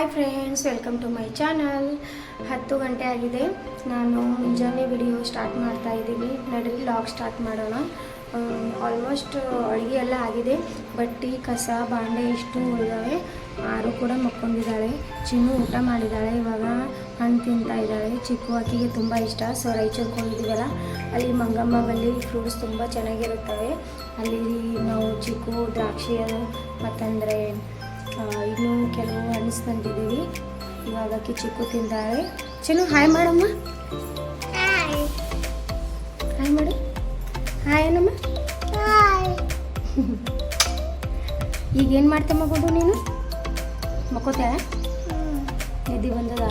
Hi friends, welcome to my channel. 10 ಗಂಟೆ ಆಗಿದೆ. ನಾನು ಮುಂಜಾನೆ ವಿಡಿಯೋ ಸ್ಟಾರ್ಟ್ ಮಾಡ್ತಾ ಇದ್ದೀನಿ. ನಡ್ರಿ ವ್ಲಾಗ್ ಸ್ಟಾರ್ಟ್ ಮಾಡೋಣ. ಆಲ್ಮೋಸ್ಟ್ ಅಡುಗೆ ಎಲ್ಲ ಆಗಿದೆ. ಬಟ್ಟೆ ಕಸ ಬಾಂಡೆ ಇಷ್ಟು ಉಳಿದಾವೆ. ಆರು ಕೂಡ ಮಕ್ಕೊಂಡಿದ್ದಾಳೆ. ಚಿನ್ನು ಊಟ ಮಾಡಿದ್ದಾಳೆ. ಇವಾಗ ಹಣ್ಣು ತಿಂತಾ ಇದ್ದಾಳೆ. ಚಿಕ್ಕು ಆಕಿಗೆ ತುಂಬ ಇಷ್ಟ. ಸೊ ರಾಯಚೂರಿಗೆ ಹೋಗಿದ್ದೀವಲ್ಲ, ಅಲ್ಲಿ ಮಂಗಮ್ಮ ಬಲ್ಲಿ ಫ್ರೂಟ್ಸ್ ತುಂಬ ಚೆನ್ನಾಗಿರುತ್ತವೆ. ಅಲ್ಲಿ ನಾವು ಚಿಕ್ಕು ದ್ರಾಕ್ಷಿ ಮತ್ತಂದರೆ ಇನ್ನೂ ಕೆಲವು ಹಣ್ಣು ತಂದಿದ್ದೀವಿ. ಇವಾಗ ಚಿಕ್ಕು ತಿಂದಾಳೆ. ಚಿನ್ನು ಹಾಯ್ ಮಾಡಮ್ಮ. ಹಾಯ್ ಮಾಡು. ಹಾಯ್ ನಮ್ಮ. ಈಗೇನು ಮಾಡ್ತಾ ಮಗೋದು ನೀನು? ಮಕ್ಕೋತಾಳ? ನಿದ್ದೆ ಬಂದದ?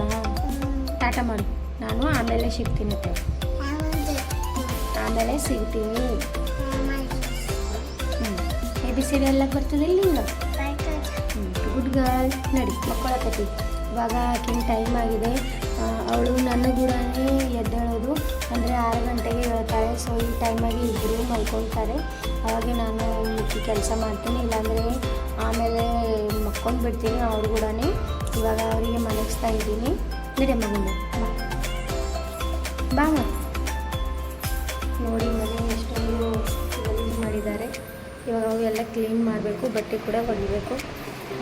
ಟಾಟಾ ಮಾಡು. ನಾನು ಆಮೇಲೆ ಸಿಗ್ತೀನಿ. ಆಮೇಲೆ ಸಿಗ್ತೀನಿ. ABCD ಎಲ್ಲ ಬರ್ತದಿಲ್ಲ ನಿಂಗೆ? Good girl. ನಡಿ ಮಕ್ಕಳಕತಿ. ಇವಾಗ ಆಕಿನ ಟೈಮ್ ಆಗಿದೆ. ಅವಳು ನನ್ನ ಕೂಡನೇ ಎದ್ದೇಳೋದು ಅಂದರೆ 6 ಗಂಟೆಗೆ ಹೇಳ್ತಾಳೆ. ಸೊ ಈ ಟೈಮಾಗಿ ಇಬ್ಬರು ಮಲ್ಕೊಳ್ತಾರೆ. ಅವಾಗ ನಾನು ಕೆಲಸ ಮಾಡ್ತೀನಿ, ಇಲ್ಲಾಂದರೆ ಆಮೇಲೆ ಮಕ್ಕೊಂಡು ಬಿಡ್ತೀನಿ ಅವ್ರು ಕೂಡ. ಇವಾಗ ಅವರಿಗೆ ಮಲಗಿಸ್ತಾ ಇದ್ದೀನಿ. ನಡಿ ಮಗಂದು ಬಾ. ನೋಡಿ ಮನೆ ಎಷ್ಟೊಂದು ಗಲೀಜು ಮಾಡಿದ್ದಾರೆ. ಇವಾಗ ಅವೆಲ್ಲ ಕ್ಲೀನ್ ಮಾಡಬೇಕು. ಬಟ್ಟೆ ಕೂಡ ಒಗಿಬೇಕು.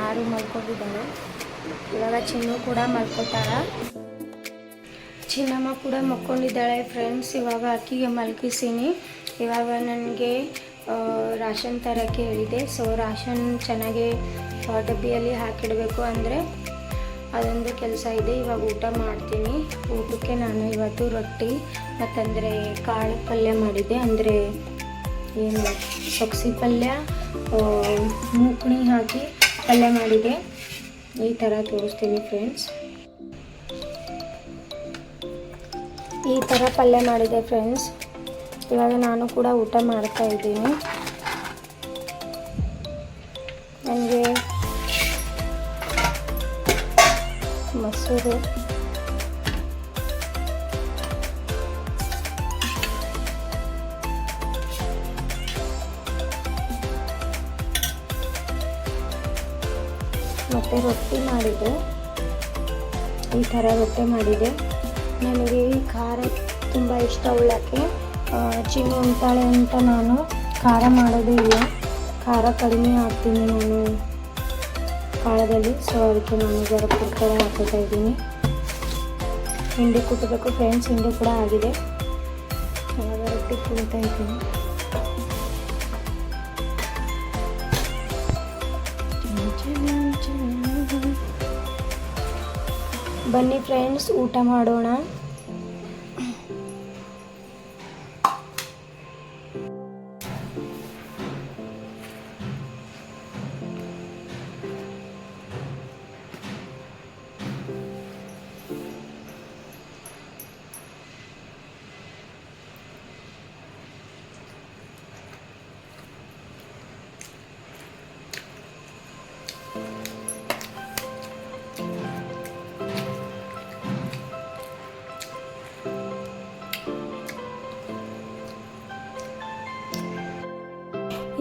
ಆರು ಮಲ್ಕೊಂಡಿದ್ದಾಳೆ. ಇವಾಗ ಚಿನ್ನು ಕೂಡ ಮಲ್ಕೋತಾಳ. ಚಿನ್ನಮ್ಮ ಕೂಡ ಮಲ್ಕೊಂಡಿದ್ದಾಳೆ ಫ್ರೆಂಡ್ಸ್. ಇವಾಗ ಅಕ್ಕಿಗೆ ಮಲಗಿಸೀನಿ. ಇವಾಗ ನನಗೆ ರಾಷನ್ ತರೋಕ್ಕೆ ಹೇಳಿದೆ. ಸೊ ರಾಷನ್ ಚೆನ್ನಾಗಿ ಡಬ್ಬಿಯಲ್ಲಿ ಹಾಕಿಡಬೇಕು, ಅಂದರೆ ಅದೊಂದು ಕೆಲಸ ಇದೆ. ಇವಾಗ ಊಟ ಮಾಡ್ತೀನಿ. ಊಟಕ್ಕೆ ನಾನು ಇವತ್ತು ರೊಟ್ಟಿ ಮತ್ತಂದರೆ ಕಾಳು ಪಲ್ಯ ಮಾಡಿದ್ದೆ. ಅಂದರೆ ಏನು ಸೊಗಸಿ ಪಲ್ಯ, ಮೂಕಣಿ ಹಾಕಿ ಪಲ್ಯ ಮಾಡಿದೆ. ಈ ಥರ ತೋರಿಸ್ತೀನಿ ಫ್ರೆಂಡ್ಸ್. ಈ ಥರ ಪಲ್ಯ ಮಾಡಿದೆ ಫ್ರೆಂಡ್ಸ್. ಇವಾಗ ನಾನು ಕೂಡ ಊಟ ಮಾಡ್ತಾ ಇದ್ದೀನಿ. ನನಗೆ ಮೊಸರು, ಮತ್ತು ರೊಟ್ಟಿ ಮಾಡಿದೆ. ಈ ಥರ ರೊಟ್ಟಿ ಮಾಡಿದೆ. ನನಗೆ ಖಾರ ತುಂಬ ಇಷ್ಟ ಉಳ್ಳಕ್ಕೆ. ಚಿನ್ನು ಅಂತಾಳೆ ಅಂತ ನಾನು ಖಾರ ಮಾಡೋದೇ ಇಲ್ಲ. ಖಾರ ಕಡಿಮೆ ಹಾಕ್ತೀನಿ ನಾನು ಕಾಳದಲ್ಲಿ. ಸೊ ಅದಕ್ಕೆ ನಾನು ಜರ ಕುರ್ಕರೆ ಹಾಕೋತಾ ಇದ್ದೀನಿ. ಹಿಂಡಿ ಕುಟ್ಟಬೇಕು ಫ್ರೆಂಡ್ಸ್. ಹಿಂಡಿ ಕೂಡ ಆಗಿದೆ. ಇವಾಗ ರೊಟ್ಟಿ ಕುಡಿತಾ ಇದ್ದೀನಿ. ಬನ್ನಿ ಫ್ರೆಂಡ್ಸ್, ಊಟ ಮಾಡೋಣ.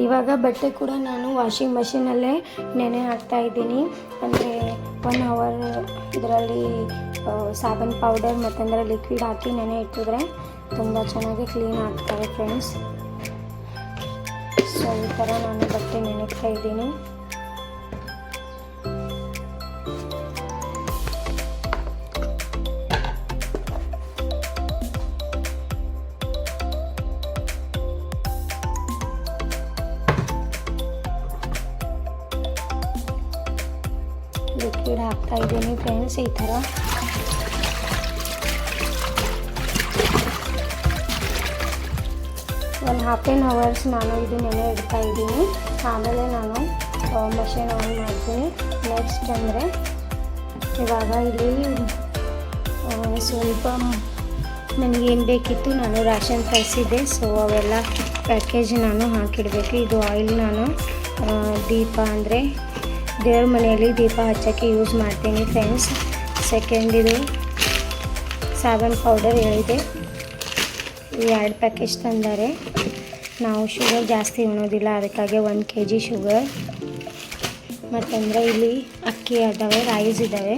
ಇವಾಗ ಬಟ್ಟೆ ಕೂಡ ನಾನು ವಾಷಿಂಗ್ ಮಷೀನಲ್ಲೇ ನೆನೆ ಹಾಕ್ತಾ ಇದ್ದೀನಿ. ಅಂದರೆ 1 ಅವರ್ ಇದರಲ್ಲಿ ಸಾಬೂನು ಪೌಡರ್ ಮತ್ತಂದರೆ ಲಿಕ್ವಿಡ್ ಹಾಕಿ ನೆನೆ ಇಟ್ಟಿದ್ರೆ ತುಂಬ ಚೆನ್ನಾಗಿ ಕ್ಲೀನ್ ಆಗ್ತವೆ ಫ್ರೆಂಡ್ಸ್. ಸೊ ಈ ಥರ ನಾನು ಬಟ್ಟೆ ನೆನೆಗ್ತಾ ಇದ್ದೀನಿ. ಲಿಕ್ವಿಡ್ ಹಾಕ್ತಾ ಇದ್ದೀನಿ ಫ್ರೆಂಡ್ಸ್. ಈ ಥರ ಒಂದು ½ ಅವರ್ಸ್ ನಾನು ಇದು ನೆನೆ ಇಡ್ತಾ ಇದ್ದೀನಿ. ಆಮೇಲೆ ನಾನು ಮಷೀನ್ ಆನ್ ಮಾಡ್ತೀನಿ. ನೆಕ್ಸ್ಟ್ ಅಂದರೆ ಇವಾಗ ಇಲ್ಲಿ ಸ್ವಲ್ಪ ನನಗೇನು ಬೇಕಿತ್ತು ನಾನು ರಾಷನ್ ತರಿಸಿದ್ದೆ. ಸೊ ಅವೆಲ್ಲ ಪ್ಯಾಕೇಜ್ ನಾನು ಹಾಕಿಡಬೇಕು. ಇದು ಆಯಿಲ್ ನಾನು ದೀಪ ಅಂದರೆ ದೇವ್ರ ಮನೆಯಲ್ಲಿ ದೀಪ ಹಚ್ಚೋಕ್ಕೆ ಯೂಸ್ ಮಾಡ್ತೀನಿ ಫ್ರೆಂಡ್ಸ್. ಸೆಕೆಂಡ್ ಇದು ಸಾಬೂನು ಪೌಡರ್ ಹೇಳಿದೆ. 2 ಪ್ಯಾಕೇಜ್ ತಂದರೆ. ನಾವು ಶುಗರ್ ಜಾಸ್ತಿ ಉಣ್ಣೋದಿಲ್ಲ, ಅದಕ್ಕಾಗಿ 1 kg ಶುಗರ್. ಮತ್ತಂದರೆ ಇಲ್ಲಿ ಅಕ್ಕಿ ಇದ್ದಾವೆ, ರೈಸ್ ಇದ್ದಾವೆ,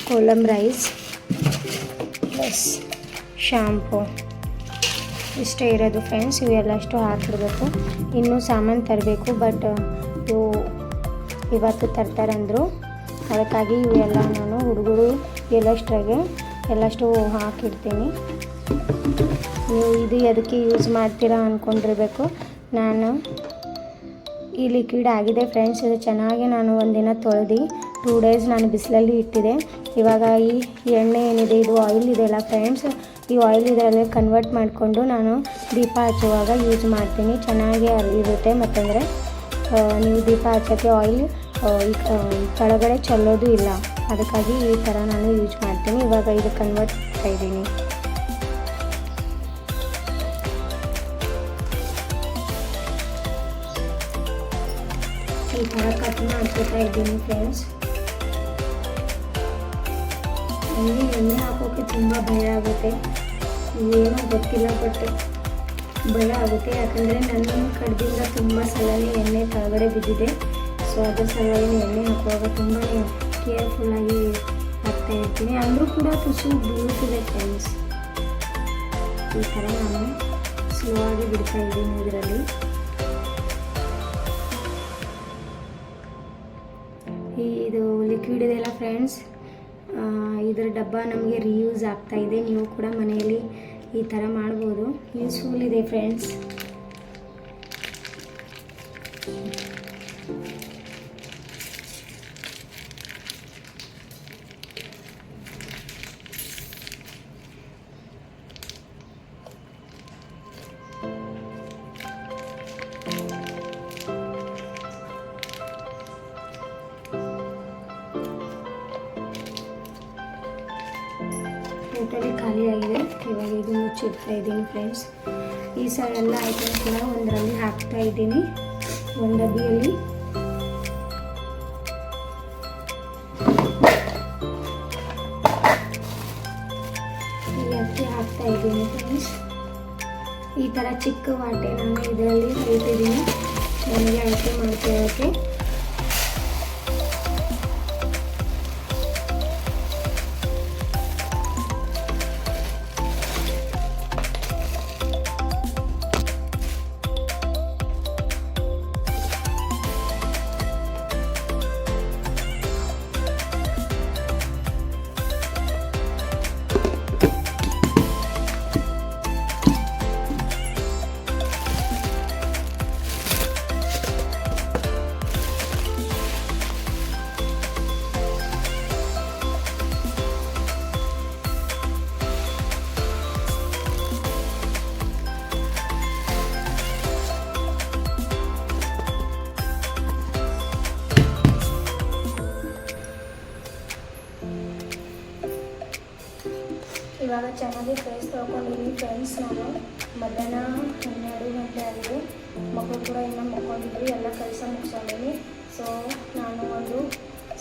ಕೋಲಮ್ ರೈಸ್ ಪ್ಲಸ್ ಶಾಂಪು, ಇಷ್ಟೇ ಇರೋದು ಫ್ರೆಂಡ್ಸ್. ಇವೆಲ್ಲಷ್ಟು ಹಾಕಿಡ್ಬೇಕು. ಇನ್ನೂ ಸಾಮಾನು ತರಬೇಕು, ಬಟ್ ಇವು ಇವತ್ತು ತರ್ತಾರಂದರು. ಅದಕ್ಕಾಗಿ ಇವೆಲ್ಲ ನಾನು ಹುಡುಗರು ಎಲ್ಲಷ್ಟು ಹಾಕಿಡ್ತೀನಿ. ನೀವು ಇದು ಅದಕ್ಕೆ ಯೂಸ್ ಮಾಡ್ತೀರಾ ಅಂದ್ಕೊಂಡಿರ್ಬೇಕು. ನಾನು ಈ ಲಿಕ್ವಿಡ್ ಆಗಿದೆ ಫ್ರೆಂಡ್ಸ್. ಇದು ಚೆನ್ನಾಗಿ ನಾನು ಒಂದಿನ ತೊಳೆದು 2 ಡೇಸ್ ನಾನು ಬಿಸಿಲಲ್ಲಿ ಇಟ್ಟಿದೆ. ಇವಾಗ ಈ ಎಣ್ಣೆ ಏನಿದೆ, ಇದು ಆಯಿಲ್ ಇದೆಯಲ್ಲ ಫ್ರೆಂಡ್ಸ್, ಈ ಆಯಿಲ್ ಇದರಲ್ಲಿ ಕನ್ವರ್ಟ್ ಮಾಡಿಕೊಂಡು ನಾನು ದೀಪ ಹಚ್ಚುವಾಗ ಯೂಸ್ ಮಾಡ್ತೀನಿ. ಚೆನ್ನಾಗಿ ಇರುತ್ತೆ. ಮತ್ತಂದರೆ ನೀವು ದೀಪ ಹಚ್ಚೋಕ್ಕೆ ಆಯಿಲ್ ಕೆಳಗಡೆ ಚೆಲ್ಲೋದು ಇಲ್ಲ. ಅದಕ್ಕಾಗಿ ಈ ಥರ ನಾನು ಯೂಸ್ ಮಾಡ್ತೀನಿ. ಇವಾಗ ಇದು ಕನ್ವರ್ಟ್ ಮಾಡ್ತಾ ಇದ್ದೀನಿ. ಈ ಥರ ಕಟ್ ಮಾಡ್ಕೊತಾ ಇದ್ದೀನಿ ಫ್ರೆಂಡ್ಸ್. ನನಗೆ ಎಣ್ಣೆ ಹಾಕೋಕ್ಕೆ ತುಂಬ ಭಯ ಆಗುತ್ತೆ. ಏನೋ ಗೊತ್ತಿಲ್ಲ, ಬಟ್ ಭಯ ಆಗುತ್ತೆ. ಯಾಕಂದರೆ ನನ್ನ ಕಡ್ದಿಂದ ತುಂಬ ಸಲನೇ ಎಣ್ಣೆ ಕೆಳಗಡೆ ಬಿದ್ದಿದೆ. ಸೊ ಅದ್ರ ಸಲುವಾಗಿ ಎಣ್ಣೆ ಹಾಕುವಾಗ ತುಂಬಾ ಕೇರ್ಫುಲ್ಲಾಗಿ ಹಾಕ್ತಾ ಇರ್ತೀನಿ. ಅಂದರೂ ಕೂಡ ತುಸು ಬೀಳುತ್ತಿದೆ ಫ್ರೆಂಡ್ಸ್. ಈ ಥರ ನಾನು ಸ್ಲೋ ಆಗಿ ಬಿಡ್ತಾ ಇದ್ದೀನಿ ಇದರಲ್ಲಿ. ಇದು ಲಿಕ್ವಿಡ್ ಇದೆಯಲ್ಲ ಫ್ರೆಂಡ್ಸ್, ಇದರ ಡಬ್ಬ ನಮಗೆ ರೀಯೂಸ್ ಆಗ್ತಾಯಿದೆ. ನೀವು ಕೂಡ ಮನೆಯಲ್ಲಿ ಈ ಥರ ಮಾಡ್ಬೋದು. ಯೂಸ್ಫುಲ್ ಇದೆ ಫ್ರೆಂಡ್ಸ್. ಟೋಟಲಿ ಖಾಲಿ ಆಗಿದೆ. ಇವಾಗ ಇದು ಮುಚ್ಚಿಡ್ತಾ ಇದ್ದೀನಿ ಫ್ರೆಂಡ್ಸ್. ಈ ಸಲ ಎಲ್ಲ ಐಟಮ್ ಕೂಡ ಒಂದರಲ್ಲಿ ಹಾಕ್ತಾ ಇದ್ದೀನಿ, ಒಂದು ಡಬ್ಬಿಯಲ್ಲಿ. ಈ ಅಕ್ಕಿ ಹಾಕ್ತಾ ಇದ್ದೀನಿ ಫ್ರೆಂಡ್ಸ್. ಈ ಥರ ಚಿಕ್ಕ ವಾಟೆ ನಾನು ಇದರಲ್ಲಿ ಇಟ್ಟಿದ್ದೀನಿ ನನಗೆ ಅಳತೆ ಮಾಡ್ಕೊಳ್ಳೋಕ್ಕೆ. ಇವಾಗ ಚೆನ್ನಾಗಿ ಫೇಸ್ ತೊಳ್ಕೊಂಡಿದ್ದೀನಿ ಫ್ರೆಂಡ್ಸ್. ನಾನು ಮಧ್ಯಾಹ್ನ 12 ಗಂಟೆ ಆಗಿದೆ. ಮಕ್ಕಳು ಕೂಡ ಇನ್ನೂ ಮಕ್ಕೊಂಡಿದ್ವಿ. ಎಲ್ಲ ಕೆಲಸ ಮುಗಿಸ್ಕೊಂಡಿದ್ದೀನಿ. ಸೊ ನಾನು ಒಂದು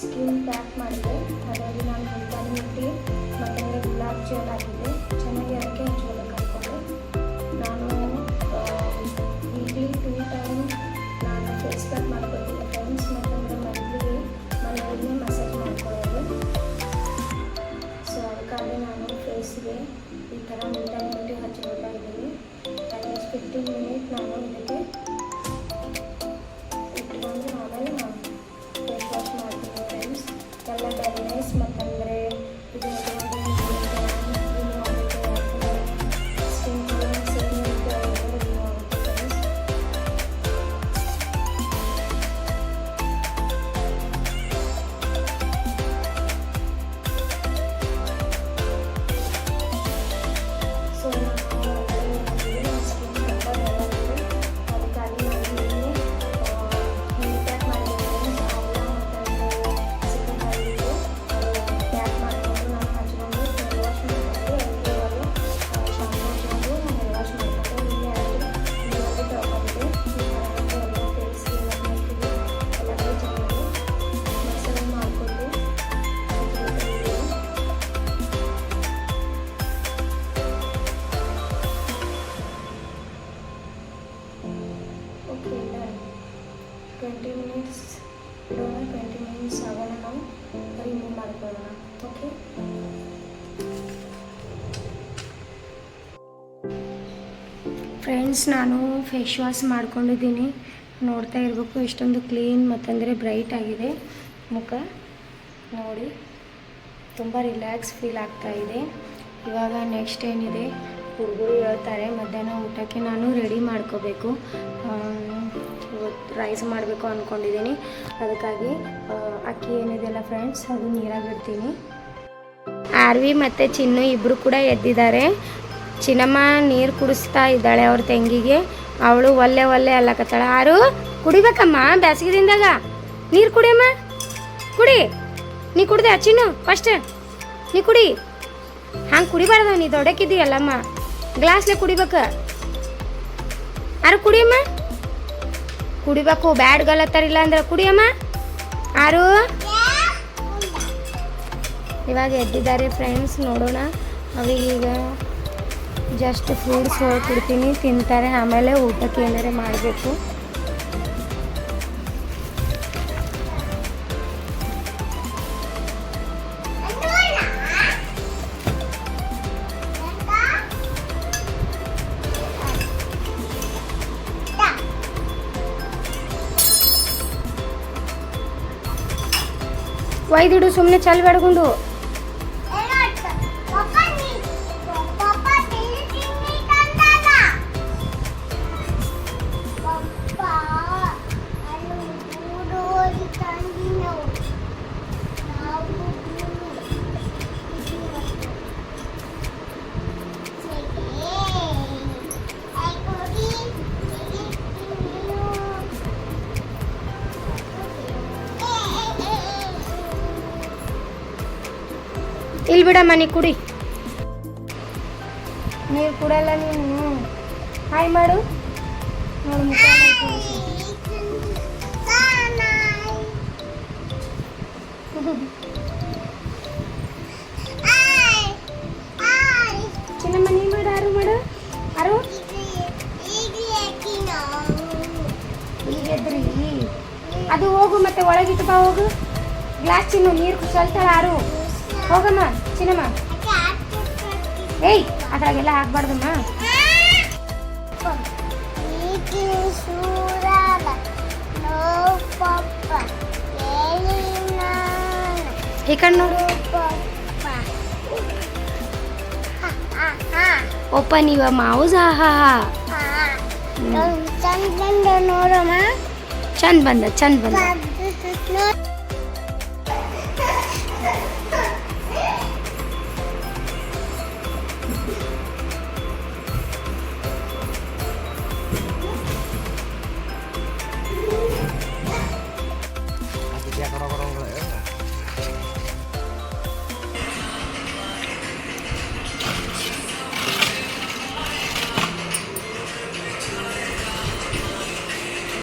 ಸ್ಕಿನ್ ಪ್ಯಾಕ್ ಮಾಡಿದೆ. ಅದರಲ್ಲಿ ನಾನು ಮುಲ್ತಾನಿ ಮಿಟ್ಟಿ ಮತ್ತು ಗುಲಾಬ್ ಜಲ್ ಹಾಕಿದ್ದೆ. ಚೆನ್ನಾಗಿ ಅದಕ್ಕೆ ಹಚ್ಕೋಬೇಕು ಅಂದ್ಕೊಂಡು ನಾನು ವೀಕ್ಲಿ 2 ಟೈಮ್ ನಾನು ಫೇಸ್ ಪ್ಯಾಕ್ ಮಾಡ್ಕೊತೀನಿ ಫ್ರೆಂಡ್ಸ್. ಮತ್ತು ಮಂತ್ಲಿ ಮನೆಯಲ್ಲೇ ಮಸಾಜ್ ಮಾಡ್ಕೊಳ್ಳೋದು. ಸೊ ಅದಕ್ಕಾಗಿ ನಾನು ಫೇಸ್ಗೆ ಈ ಥರ ಮುಲ್ತಾನಿ ಮಿಟ್ಟಿ ಹಚ್ಕೊಳ್ತಾ ಇದ್ದೀನಿ. ಅಟ್ಲೀಸ್ಟ್ 15 ಮಿನಿಟ್ ನಾನು ಇದಕ್ಕೆ ಇಟ್ಕೊಂಡು ಆಮೇಲೆ ನಾನು ಫೇಸ್ ವಾಶ್ ಮಾಡ್ತೀನಿ ಫ್ರೆಂಡ್ಸ್. ಎಲ್ಲ ಡ್ರೈನೆಸ್ ಮತ್ತಂದರೆ ಇದು ರಿಮೂವ್ ಆಗುತ್ತೆ. ಸ್ಕಿನ್ ಕಲರ್ ಸೇಮ್ ಇರುತ್ತೆ, ರಿಮೂವ್ ಆಗುತ್ತೆ ಫ್ರೆಂಡ್ಸ್. ಸೊ ನಾನು ಸ್ಕಿನ್ ತುಂಬ ಇದೆ. ಅದಕ್ಕಾಗಿ ನಾನು ಪ್ಯಾಕ್ ಮಾಡಿದ್ದೀನಿ ಫ್ರೆಂಡ್ಸ್. ಆಮ್ಲ ಮತ್ತು ಸಿಕ್ಕಿ ಮಾಡ್ಕೊಳ್ಳೋಣ. ಓಕೆ, ಫ್ರೆಂಡ್ಸ್, ನಾನು ಫೇಸ್ ವಾಶ್ ಮಾಡ್ಕೊಂಡಿದ್ದೀನಿ. ನೋಡ್ತಾ ಇರಬೇಕು ಎಷ್ಟೊಂದು ಕ್ಲೀನ್ ಮತ್ತಂದರೆ ಬ್ರೈಟ್ ಆಗಿದೆ ಮುಖ. ನೋಡಿ, ತುಂಬ ರಿಲ್ಯಾಕ್ಸ್ ಫೀಲ್ ಆಗ್ತಾ ಇದೆ. ಇವಾಗ ನೆಕ್ಸ್ಟ್ ಏನಿದೆ, ಹುಡುಗರು ಹೇಳ್ತಾರೆ ಮಧ್ಯಾಹ್ನ ಊಟಕ್ಕೆ ನಾನು ರೆಡಿ ಮಾಡ್ಕೋಬೇಕು. ಇವತ್ತು ರೈಸ್ ಮಾಡಬೇಕು ಅಂದ್ಕೊಂಡಿದ್ದೀನಿ. ಅದಕ್ಕಾಗಿ ಅಕ್ಕಿ ಏನಿದೆಯಲ್ಲ ಫ್ರೆಂಡ್ಸ್, ಅದು ನೀರಾಗಿಡ್ತೀನಿ. ಆರ್ವಿ ಮತ್ತು ಚಿನ್ನು ಇಬ್ಬರು ಕೂಡ ಎದ್ದಿದ್ದಾರೆ. ಚಿನ್ನಮ್ಮ ನೀರು ಕುಡಿಸ್ತಾ ಇದ್ದಾಳೆ ಅವ್ರ ತಂಗಿಗೆ. ಅವಳು ಒಲ್ಲೆ ಒಲ್ಲೆ ಅಲ್ಲಕತ್ತಾಳೆ. ಆರು ಕುಡಿಬೇಕಮ್ಮ ಬೇಸಿಗೆ ದಿನದಾಗ, ನೀರು ಕುಡಿಯಮ್ಮ, ಕುಡಿ. ನೀ ಕುಡ್ದೆ ಚಿನ್ನು ಫಸ್ಟ್, ನೀ ಕುಡಿ. ಹಂಗೆ ಕುಡಿಬಾರ್ದು, ನೀ ದೊಡ್ಡಕ್ಕಿದ್ದೀಯಲ್ಲಮ್ಮ, ಗ್ಲಾಸ್ಲೆ ಕುಡಿಬೇಕು. ಆರು ಕುಡಿಯಮ್ಮ, ಕುಡಿಬೇಕು. ಬ್ಯಾಡ್ ಗಲತ್ತಾರಿಲ್ಲ ಅಂದ್ರೆ ಕುಡಿಯಮ್ಮ. ಆರು ಇವಾಗ ಎದ್ದಿದ್ದಾರೆ ಫ್ರೆಂಡ್ಸ್. ನೋಡೋಣ, ಅವೀಗ ಜಸ್ಟ್ ಫ್ರೂಟ್ಸ್ ಕೊಡ್ತೀನಿ, ತಿಂತಾರೆ. ಆಮೇಲೆ ಊಟಕ್ಕೆ ಏನಾರು ಮಾಡಬೇಕು. ಒಯ್ದಿಡು ಸುಮ್ಮನೆ ಚಲ್ ಬೆಡ್ಕೊಂಡು. ಇಲ್ಲಿ ಬಿಡಮ್ಮ, ನೀ ಕುಡಿ. ನೀರು ಕುಡಲ್ಲ ನೀನು. ಹಾಯ್ ಮಾಡು. ನೋಡು ಮುಖ ಚಿನ್ನಮ್ಮ, ನೀ ಮಾಡು. ಆರು ಮಾಡು. ಆರು ಈಗ ಎದ್ರಿ. ಅದು ಹೋಗು, ಮತ್ತೆ ಒಳಗಿಟ್ಟು ಬಾ, ಹೋಗು. ಗ್ಲಾಸ್ ಚಿನ್ನು ನೀರು ಕುಸಲ್ತಾಳ. ಆರು ಹೋಗಮ್ಮ ಚಿನ್ನಮ್ಮ. ಏಯ್, ಅದ್ರಾಗೆಲ್ಲ ಹಾಕ್ಬಾರ್ದಮ್ಮ. ಈ ಕಣ್ಣು ನೋಡು. ಓಪನ್ ಯುವ ಮೌಸ್. ಚಂದ ಬಂದ, ಚಂದ ಬಂದ.